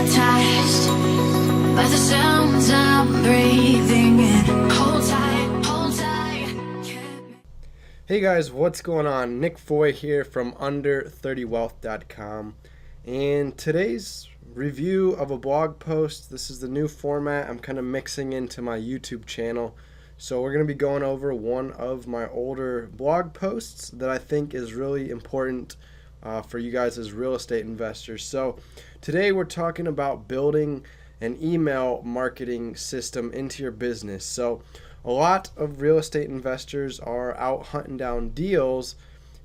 hypnotized by the sounds I'm breathing in. Hold tight, hold tight. Hey guys, what's going on? Nick Foy here from under30wealth.com, and today's review of a blog post. This is the new format I'm kind of mixing into my YouTube channel. So we're going to be going over one of my older blog posts that I think is really important for you guys as real estate investors. So today we're talking about building an email marketing system into your business. So a lot of real estate investors are out hunting down deals,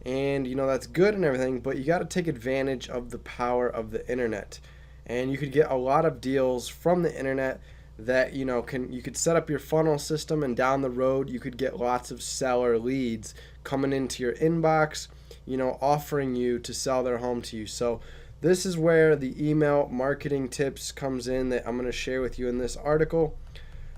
and that's good and everything, but you got to take advantage of the power of the internet. And you could get a lot of deals from the internet that you could set up your funnel system, and down the road you could get lots of seller leads coming into your inbox, offering you to sell their home to you. So this is where the email marketing tips comes in that I'm going to share with you in this article.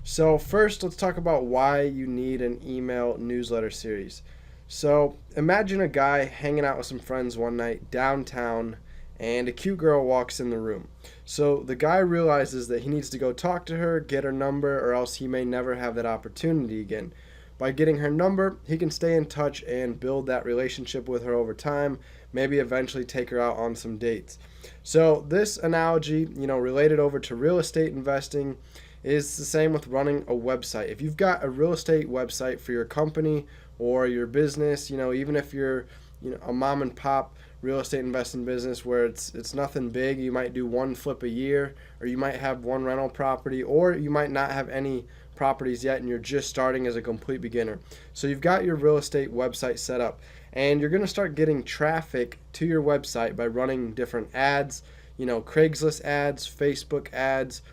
So first, let's talk about why you need an email newsletter series. So imagine a guy hanging out with some friends one night downtown, and a cute girl walks in the room. So the guy realizes that he needs to go talk to her, get her number, or else he may never have that opportunity again. By getting her number, he can stay in touch and build that relationship with her over time, maybe eventually take her out on some dates. So this analogy, related over to real estate investing, is the same with running a website. If you've got a real estate website for your company or your business, even if you're a mom and pop real estate investing business where it's nothing big, you might do one flip a year, or you might have one rental property, or you might not have any properties yet and you're just starting as a complete beginner. So you've got your real estate website set up, and you're going to start getting traffic to your website by running different ads, Craigslist ads, Facebook ads,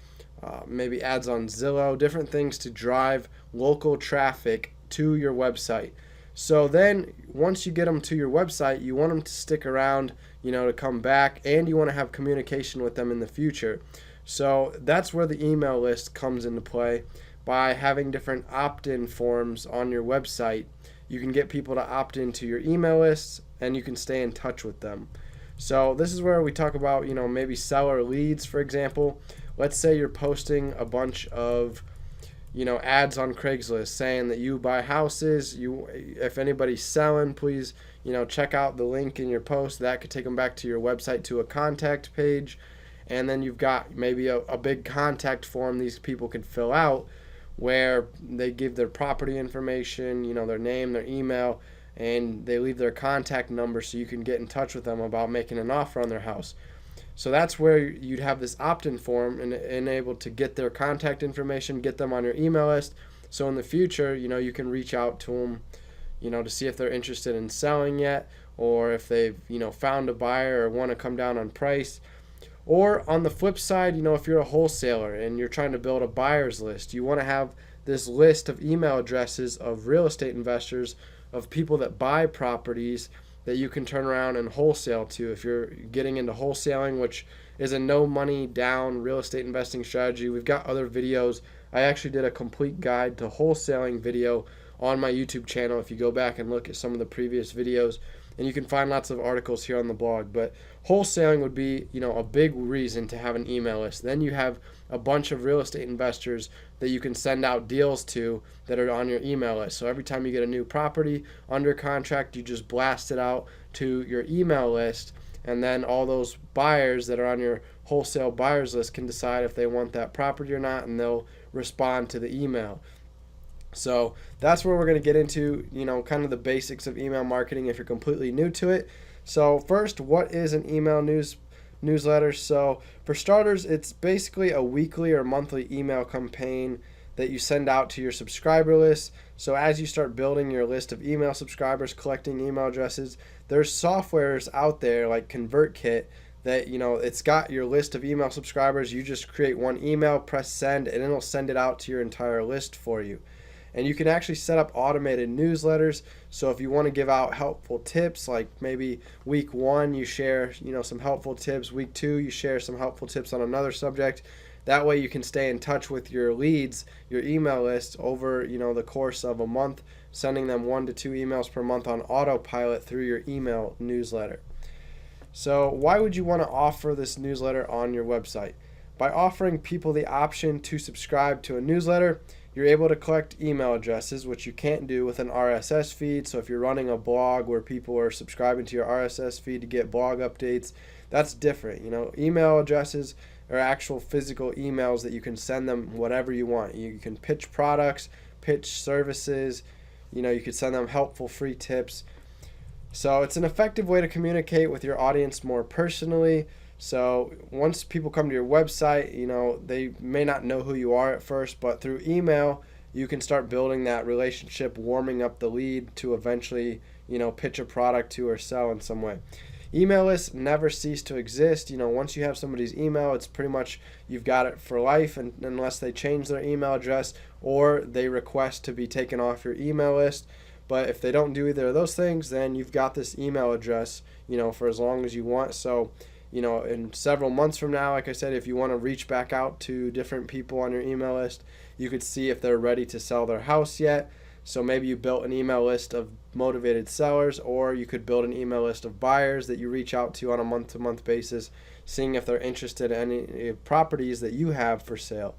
maybe ads on Zillow, different things to drive local traffic to your website. So then once you get them to your website, you want them to stick around, to come back, and you want to have communication with them in the future. So that's where the email list comes into play. By having different opt-in forms on your website, you can get people to opt into your email lists, and you can stay in touch with them. So this is where we talk about, maybe seller leads, for example. Let's say you're posting a bunch of ads on Craigslist saying that you buy houses. If anybody's selling, please, check out the link in your post. That could take them back to your website to a contact page. And then you've got maybe a big contact form these people can fill out where they give their property information, their name, their email, and they leave their contact number so you can get in touch with them about making an offer on their house. So that's where you'd have this opt-in form and able to get their contact information, get them on your email list. So in the future, you can reach out to them, to see if they're interested in selling yet, or if they've, found a buyer or want to come down on price. Or on the flip side, if you're a wholesaler and you're trying to build a buyer's list, you want to have this list of email addresses of real estate investors, of people that buy properties that you can turn around and wholesale to. If you're getting into wholesaling, which is a no money down real estate investing strategy, we've got other videos. I actually did a complete guide to wholesaling video on my YouTube channel if you go back and look at some of the previous videos, and you can find lots of articles here on the blog. But wholesaling would be, a big reason to have an email list. Then you have a bunch of real estate investors that you can send out deals to that are on your email list. So every time you get a new property under contract, you just blast it out to your email list, and then all those buyers that are on your wholesale buyers list can decide if they want that property or not, and they'll respond to the email. So that's where we're going to get into, kind of the basics of email marketing if you're completely new to it. So first, what is an email newsletter? So for starters, it's basically a weekly or monthly email campaign that you send out to your subscriber list. So as you start building your list of email subscribers, collecting email addresses, there's softwares out there like ConvertKit that, it's got your list of email subscribers. You just create one email, press send, and it'll send it out to your entire list for you. And you can actually set up automated newsletters. So if you want to give out helpful tips, like maybe week 1 you share, some helpful tips, week 2 you share some helpful tips on another subject. That way you can stay in touch with your leads, your email list over, the course of a month, sending them 1 to 2 emails per month on autopilot through your email newsletter. So why would you want to offer this newsletter on your website? By offering people the option to subscribe to a newsletter, you're able to collect email addresses, which you can't do with an RSS feed. So if you're running a blog where people are subscribing to your RSS feed to get blog updates, that's different. Email addresses are actual physical emails that you can send them whatever you want. You can pitch products, pitch services, you could send them helpful free tips. So it's an effective way to communicate with your audience more personally. So once people come to your website, they may not know who you are at first, but through email, you can start building that relationship, warming up the lead to eventually, pitch a product to or sell in some way. Email lists never cease to exist. Once you have somebody's email, it's pretty much you've got it for life, and unless they change their email address or they request to be taken off your email list. But if they don't do either of those things, then you've got this email address, for as long as you want. So in several months from now, like I said, if you want to reach back out to different people on your email list, you could see if they're ready to sell their house yet. So maybe you built an email list of motivated sellers, or you could build an email list of buyers that you reach out to on a month-to-month basis, seeing if they're interested in any properties that you have for sale.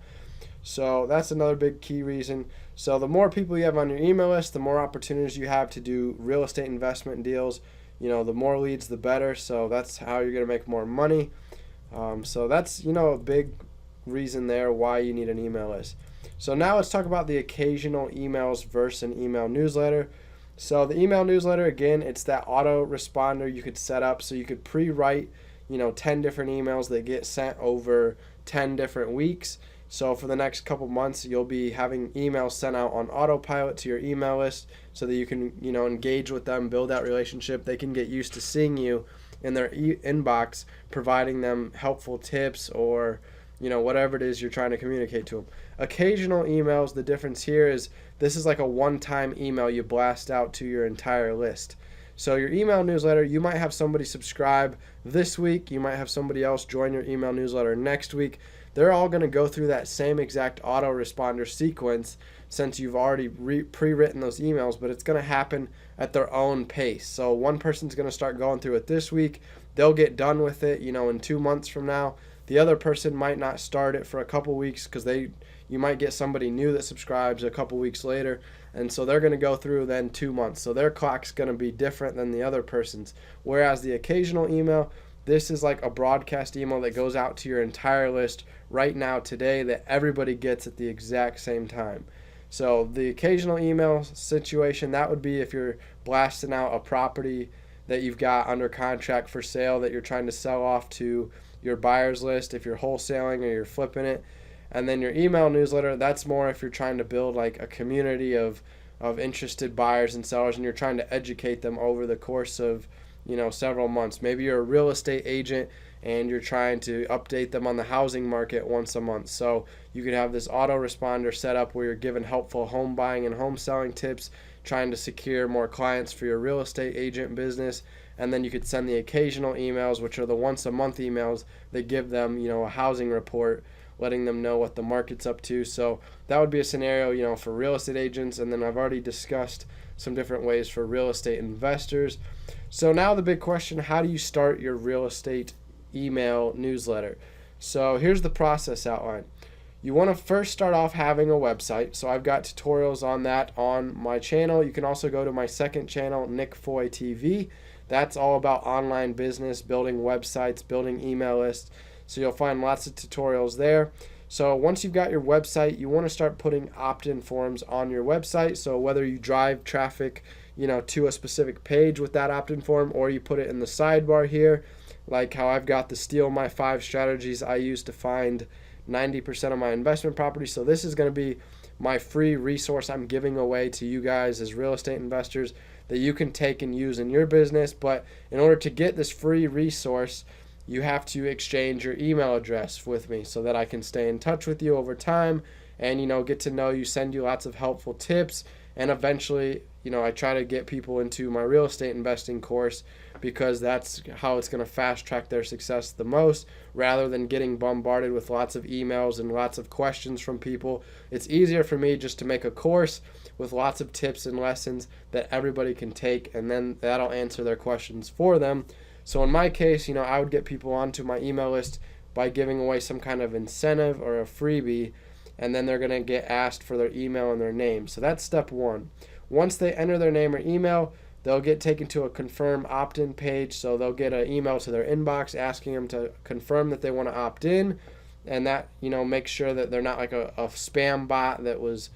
So that's another big key reason. So the more people you have on your email list, the more opportunities you have to do real estate investment deals. The more leads, the better. So that's how you're going to make more money. So that's, a big reason there why you need an email list. So now let's talk about the occasional emails versus an email newsletter. So the email newsletter, again, it's that auto responder you could set up. So you could pre-write, 10 different emails that get sent over 10 different weeks. So for the next couple months, you'll be having emails sent out on autopilot to your email list so that you can, engage with them, build that relationship. They can get used to seeing you in their inbox, providing them helpful tips or, whatever it is you're trying to communicate to them. Occasional emails, the difference here is this is like a one-time email you blast out to your entire list. So your email newsletter, you might have somebody subscribe this week. You might have somebody else join your email newsletter next week. They're all going to go through that same exact autoresponder sequence since you've already pre-written those emails, but it's going to happen at their own pace. So one person's going to start going through it this week. They'll get done with it, in 2 months from now. The other person might not start it for a couple weeks because you might get somebody new that subscribes a couple weeks later, and so they're going to go through then 2 months. So their clock's going to be different than the other person's. Whereas the occasional email, this is like a broadcast email that goes out to your entire list right now today that everybody gets at the exact same time. So the occasional email situation, that would be if you're blasting out a property that you've got under contract for sale that you're trying to sell off to your buyer's list, if you're wholesaling or you're flipping it. And then your email newsletter, that's more if you're trying to build like a community of interested buyers and sellers, and you're trying to educate them over the course of several months. Maybe you're a real estate agent and you're trying to update them on the housing market once a month. So you could have this autoresponder set up where you're giving helpful home buying and home selling tips, trying to secure more clients for your real estate agent business. And then you could send the occasional emails, which are the once a month emails that give them, a housing report, letting them know what the market's up to. So that would be a scenario, for real estate agents. And then I've already discussed some different ways for real estate investors. So now the big question, how do you start your real estate email newsletter? So here's the process outline. You want to first start off having a website. So I've got tutorials on that on my channel. You can also go to my second channel, Nick Foy TV. That's all about online business, building websites, building email lists. So you'll find lots of tutorials there. So once you've got your website, you want to start putting opt-in forms on your website. So whether you drive traffic, to a specific page with that opt-in form, or you put it in the sidebar here, like how I've got the Steal My 5 strategies I use to find 90% of my investment properties. So this is going to be my free resource I'm giving away to you guys as real estate investors that you can take and use in your business. But in order to get this free resource, you have to exchange your email address with me so that I can stay in touch with you over time and, get to know you, send you lots of helpful tips. And eventually, I try to get people into my real estate investing course because that's how it's going to fast track their success the most, rather than getting bombarded with lots of emails and lots of questions from people. It's easier for me just to make a course with lots of tips and lessons that everybody can take, and then that'll answer their questions for them. So in my case, I would get people onto my email list by giving away some kind of incentive or a freebie, and then they're going to get asked for their email and their name. So that's step one. Once they enter their name or email, they'll get taken to a confirm opt-in page. So they'll get an email to their inbox asking them to confirm that they want to opt in, and that, make sure that they're not like a spam bot that was,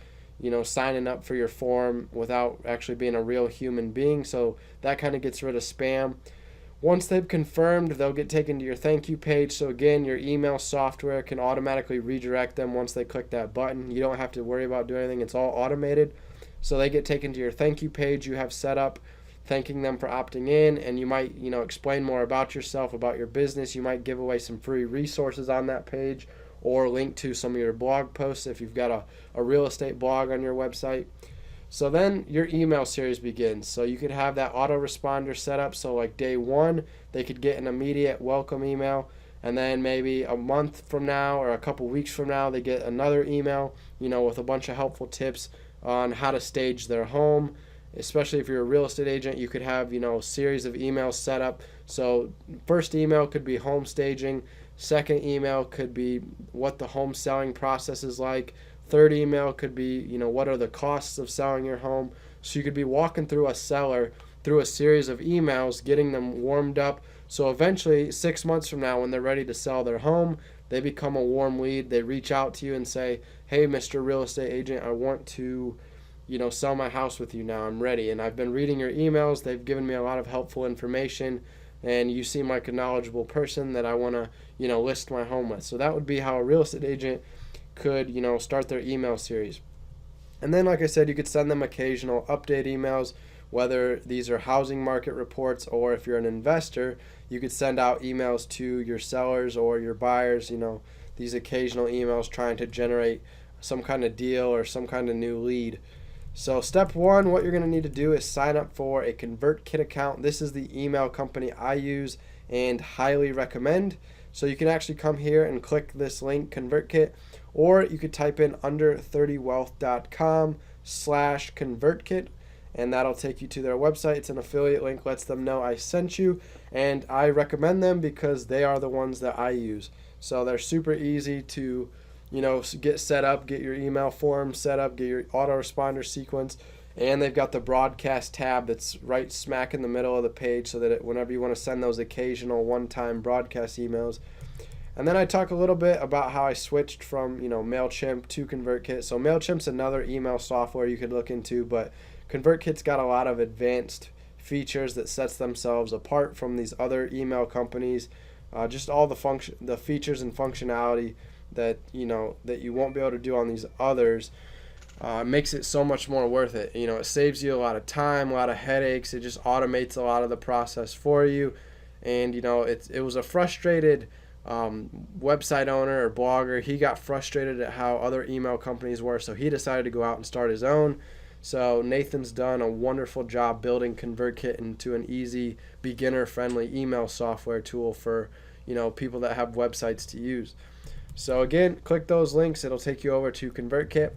signing up for your form without actually being a real human being. So that kind of gets rid of spam. Once they've confirmed, they'll get taken to your thank you page. So again, your email software can automatically redirect them once they click that button. You don't have to worry about doing anything. It's all automated. So they get taken to your thank you page you have set up, thanking them for opting in, and you might, explain more about yourself, about your business. You might give away some free resources on that page, or link to some of your blog posts if you've got a real estate blog on your website. So then your email series begins. So you could have that autoresponder set up. So like day one, they could get an immediate welcome email. And then maybe a month from now or a couple weeks from now, they get another email, with a bunch of helpful tips on how to stage their home. Especially if you're a real estate agent, you could have, a series of emails set up. So first email could be home staging. Second email could be what the home selling process is like. Third email could be, what are the costs of selling your home? So you could be walking through a seller through a series of emails, getting them warmed up. So eventually, 6 months from now, when they're ready to sell their home, they become a warm lead. They reach out to you and say, hey, Mr. Real Estate Agent, I want to, sell my house with you now. I'm ready. And I've been reading your emails. They've given me a lot of helpful information. And you seem like a knowledgeable person that I want to, list my home with. So that would be how a real estate agent could, start their email series. And then, like I said, you could send them occasional update emails, whether these are housing market reports, or if you're an investor, you could send out emails to your sellers or your buyers, these occasional emails trying to generate some kind of deal or some kind of new lead. So step one, what you're going to need to do is sign up for a ConvertKit account. This is the email company I use and highly recommend. So you can actually come here and click this link, ConvertKit, or you could type in under30wealth.com/ConvertKit, and that'll take you to their website. It's an affiliate link, lets them know I sent you, and I recommend them because they are the ones that I use. So they're super easy to, get set up, get your email form set up, get your autoresponder sequence, and they've got the broadcast tab that's right smack in the middle of the page so that whenever you want to send those occasional one-time broadcast emails. And then I talk a little bit about how I switched from, MailChimp to ConvertKit. So MailChimp's another email software you could look into, but ConvertKit's got a lot of advanced features that sets themselves apart from these other email companies. Just all the features and functionality that that you won't be able to do on these others makes it so much more worth it. It saves you a lot of time, a lot of headaches. It just automates a lot of the process for you. And it was a frustrated website owner or blogger. He got frustrated at how other email companies were, so he decided to go out and start his own. So Nathan's done a wonderful job building ConvertKit into an easy, beginner-friendly email software tool for people that have websites to use. So again, click those links. It'll take you over to ConvertKit.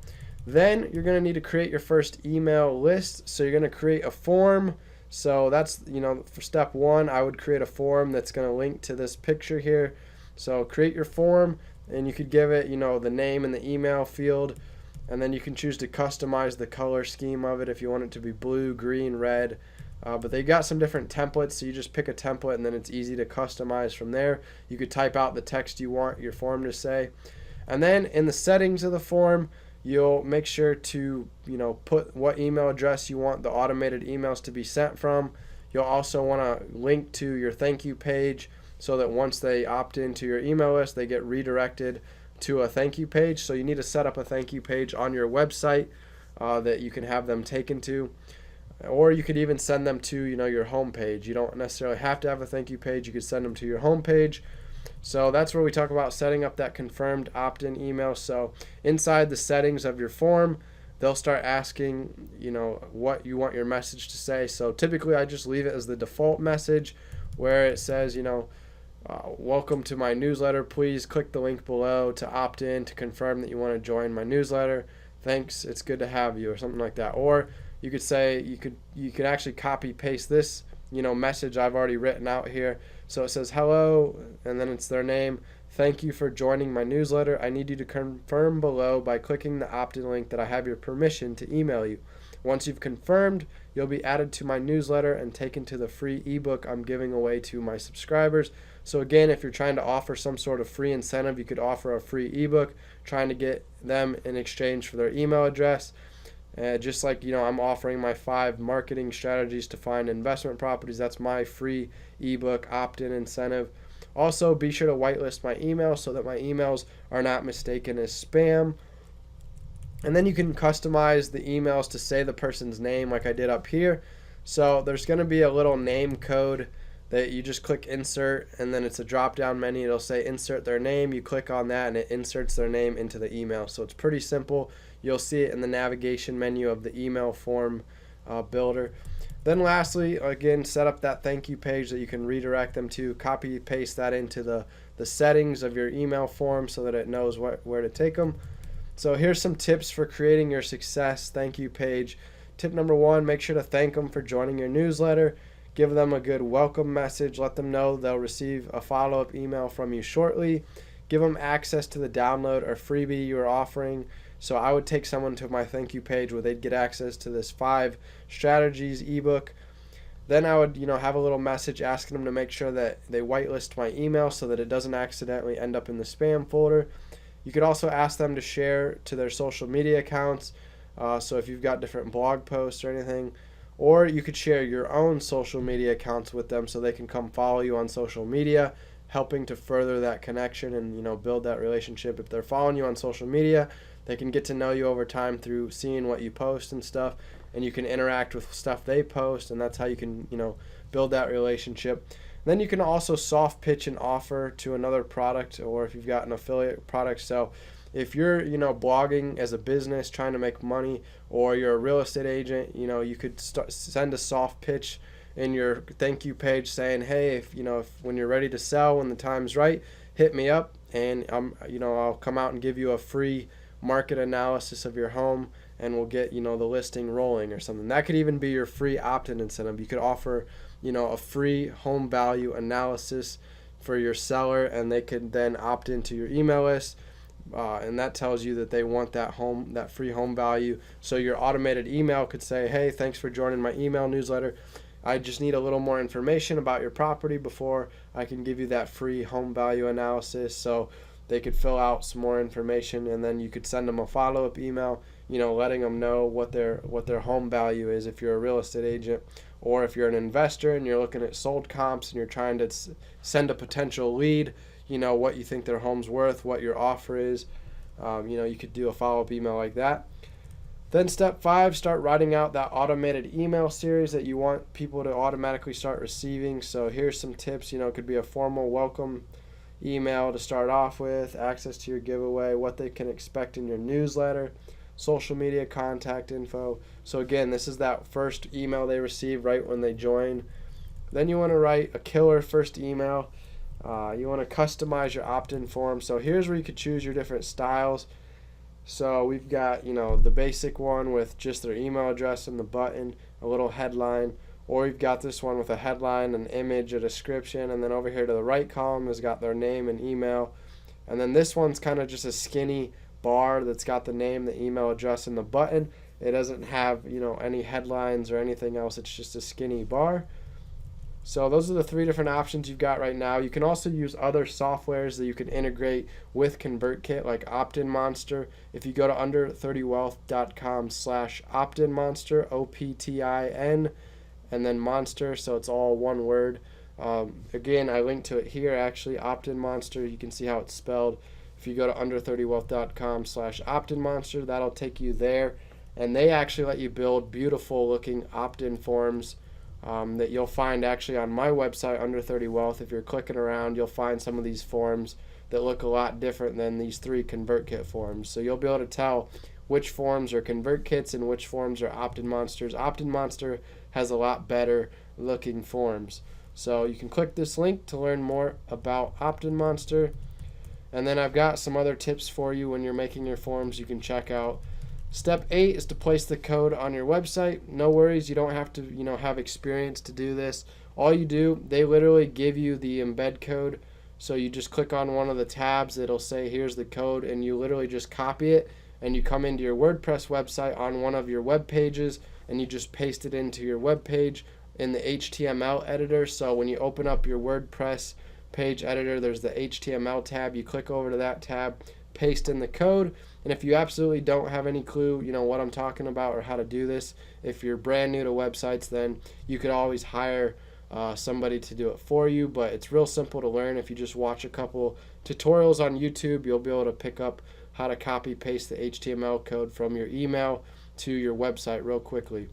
Then you're going to need to create your first email list. So you're going to create a form. So that's, for step one, I would create a form that's going to link to this picture here. So create your form, and you could give it, the name and the email field, and then you can choose to customize the color scheme of it if you want it to be blue, green, red. But they got some different templates, so you just pick a template, and then it's easy to customize from there. You could type out the text you want your form to say. And then in the settings of the form, you'll make sure to, put what email address you want the automated emails to be sent from. You'll also want to link to your thank you page so that once they opt into your email list, they get redirected to a thank you page. So you need to set up a thank you page on your website that you can have them taken to. Or you could even send them to, your home page. You don't necessarily have to have a thank you page. You could send them to your home page. So that's where we talk about setting up that confirmed opt-in email. So inside the settings of your form, they'll start asking, what you want your message to say. So typically I just leave it as the default message where it says, welcome to my newsletter. Please click the link below to opt in to confirm that you want to join my newsletter. Thanks. It's good to have you, or something like that. Or you could say you could actually copy paste this message I've already written out here. So it says hello, and then it's their name. Thank you for joining my newsletter. I need you to confirm below by clicking the opt-in link that I have your permission to email you. Once you've confirmed, you'll be added to my newsletter and taken to the free ebook I'm giving away to my subscribers. So again, if you're trying to offer some sort of free incentive, you could offer a free ebook, trying to get them in exchange for their email address. Just like, I'm offering my 5 marketing strategies to find investment properties. That's my free ebook opt-in incentive. Also, be sure to whitelist my email so that my emails are not mistaken as spam. And then you can customize the emails to say the person's name like I did up here. So there's going to be a little name code that you just click insert, and then it's a drop down menu. It'll say insert their name. You click on that and it inserts their name into the email. So it's pretty simple. You'll see it in the navigation menu of the email form builder. Then lastly, again, set up that thank you page that you can redirect them to. Copy paste that into the settings of your email form so that it knows where to take them. So here's some tips for creating your success thank you page. Tip number 1, make sure to thank them for joining your newsletter. Give them a good welcome message. Let them know they'll receive a follow-up email from you shortly. Give them access to the download or freebie you are offering. So I would take someone to my thank you page where they'd get access to this 5 strategies ebook. Then I would, have a little message asking them to make sure that they whitelist my email so that it doesn't accidentally end up in the spam folder. You could also ask them to share to their social media accounts. So if you've got different blog posts or anything, or you could share your own social media accounts with them so they can come follow you on social media, helping to further that connection and build that relationship. If they're following you on social media, they can get to know you over time through seeing what you post and stuff, and you can interact with stuff they post, and that's how you can build that relationship. Then you can also soft pitch an offer to another product, or if you've got an affiliate product. So if you're blogging as a business trying to make money, or you're a real estate agent, you could send a soft pitch in your thank you page saying, hey, if when you're ready to sell, when the time's right, hit me up, and I'll come out and give you a free market analysis of your home, and we'll get the listing rolling or something. That could even be your free opt-in incentive. You could offer a free home value analysis for your seller, and they could then opt into your email list. And that tells you that they want that free home value. So your automated email could say, hey, thanks for joining my email newsletter. I just need a little more information about your property before I can give you that free home value analysis. So they could fill out some more information, and then you could send them a follow-up email, letting them know what their home value is if you're a real estate agent, or if you're an investor and you're looking at sold comps and you're trying to send a potential lead, what you think their home's worth, what your offer is. You could do a follow-up email like that. Then step 5, start writing out that automated email series that you want people to automatically start receiving. So here's some tips. It could be a formal welcome email to start off with, access to your giveaway, what they can expect in your newsletter, social media contact info. So again, this is that first email they receive right when they join. Then you want to write a killer first email. You want to customize your opt-in form. So here's where you could choose your different styles. So we've got, the basic one with just their email address and the button, a little headline, or we've got this one with a headline, an image, a description, and then over here to the right column has got their name and email. And then this one's kind of just a skinny bar that's got the name, the email address, and the button. It doesn't have, any headlines or anything else. It's just a skinny bar. So those are the 3 different options you've got right now. You can also use other softwares that you can integrate with ConvertKit, like Opt-in Monster. If you go to under30wealth.com/optinmonster, OPTIN, and then Monster, so it's all one word. Again, I linked to it here, actually, Opt-in Monster. You can see how it's spelled. If you go to under30wealth.com/optinmonster, that'll take you there. And they actually let you build beautiful looking opt-in forms that you'll find actually on my website, Under 30 Wealth. If you're clicking around, you'll find some of these forms that look a lot different than these 3 ConvertKit forms. So you'll be able to tell which forms are ConvertKits and which forms are Opt-in Monsters. Opt-in Monster has a lot better looking forms. So you can click this link to learn more about Opt-in Monster. And then I've got some other tips for you when you're making your forms you can check out. Step 8 is to place the code on your website. No worries, you don't have to, have experience to do this. All you do, they literally give you the embed code. So you just click on one of the tabs, it'll say here's the code, and you literally just copy it, and you come into your WordPress website on one of your web pages, and you just paste it into your web page in the HTML editor. So when you open up your WordPress page editor, there's the HTML tab. You click over to that tab, paste in the code, and if you absolutely don't have any clue, what I'm talking about or how to do this, if you're brand new to websites, then you could always hire somebody to do it for you, but it's real simple to learn. If you just watch a couple tutorials on YouTube, you'll be able to pick up how to copy paste the HTML code from your email to your website real quickly.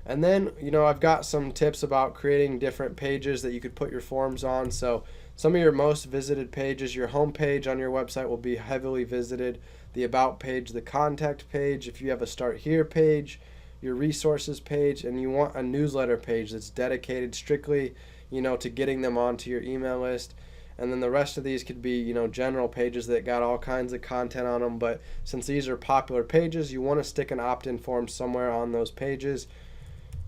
And then, I've got some tips about creating different pages that you could put your forms on. So some of your most visited pages, your home page on your website will be heavily visited. The about page, the contact page, if you have a start here page, your resources page, and you want a newsletter page that's dedicated strictly, to getting them onto your email list. And then the rest of these could be, general pages that got all kinds of content on them. But since these are popular pages, you want to stick an opt-in form somewhere on those pages.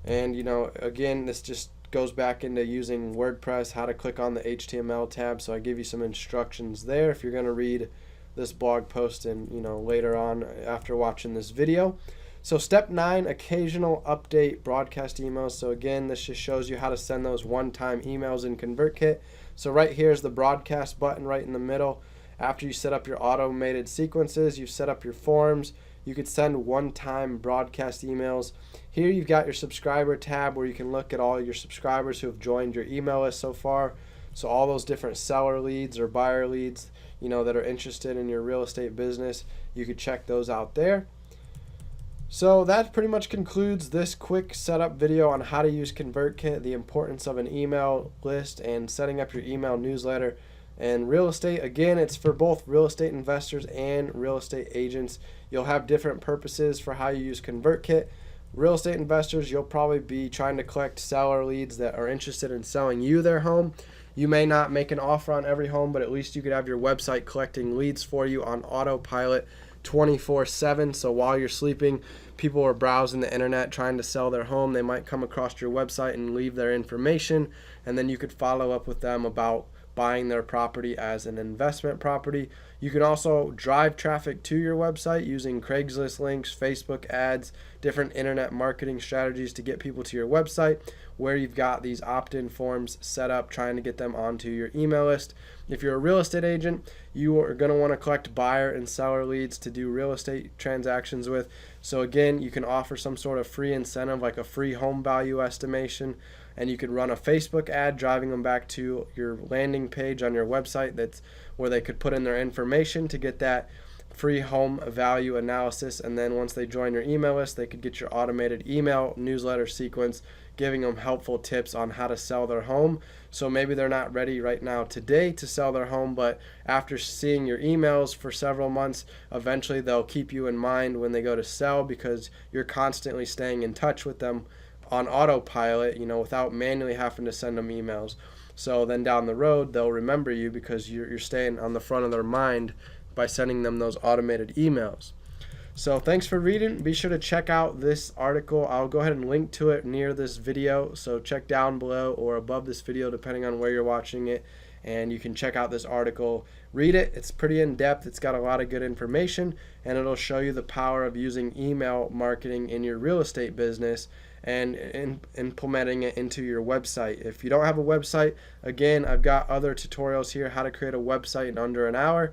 And, again, this just goes back into using WordPress, how to click on the HTML tab. So I give you some instructions there if you're going to read this blog post and, later on after watching this video. So step 9, occasional update broadcast emails. So again, this just shows you how to send those one-time emails in ConvertKit. So right here is the broadcast button right in the middle. After you set up your automated sequences, you set up your forms, you could send one-time broadcast emails. Here you've got your subscriber tab where you can look at all your subscribers who have joined your email list so far. So all those different seller leads or buyer leads, that are interested in your real estate business, you could check those out there. So that pretty much concludes this quick setup video on how to use ConvertKit, the importance of an email list and setting up your email newsletter. And real estate, again, it's for both real estate investors and real estate agents. You'll have different purposes for how you use ConvertKit. Real estate investors, you'll probably be trying to collect seller leads that are interested in selling you their home. You may not make an offer on every home, but at least you could have your website collecting leads for you on autopilot 24/7. So while you're sleeping, people are browsing the internet trying to sell their home. They might come across your website and leave their information, and then you could follow up with them about buying their property as an investment property. You can also drive traffic to your website using Craigslist links, Facebook ads, different internet marketing strategies to get people to your website, where you've got these opt-in forms set up trying to get them onto your email list. If you're a real estate agent, you are going to want to collect buyer and seller leads to do real estate transactions with. So again, you can offer some sort of free incentive like a free home value estimation, and you could run a Facebook ad driving them back to your landing page on your website that's where they could put in their information to get that free home value analysis. And then once they join your email list, they could get your automated email newsletter sequence giving them helpful tips on how to sell their home. So maybe they're not ready right now today to sell their home, but after seeing your emails for several months, eventually they'll keep you in mind when they go to sell because you're constantly staying in touch with them on autopilot, without manually having to send them emails. So then down the road, they'll remember you because you're staying on the front of their mind by sending them those automated emails. So thanks for reading. Be sure to check out this article. I'll go ahead and link to it near this video. So check down below or above this video, depending on where you're watching it. And you can check out this article. Read it. It's pretty in-depth. It's got a lot of good information, and it'll show you the power of using email marketing in your real estate business and implementing it into your website. If you don't have a website, again, I've got other tutorials here, how to create a website in under an hour.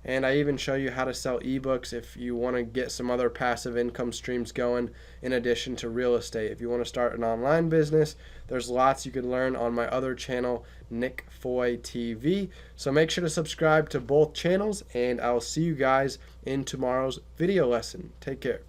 And I even show you how to sell ebooks if you want to get some other passive income streams going in addition to real estate. If you want to start an online business, there's lots you can learn on my other channel, Nick Foy TV. So make sure to subscribe to both channels, and I'll see you guys in tomorrow's video lesson. Take care.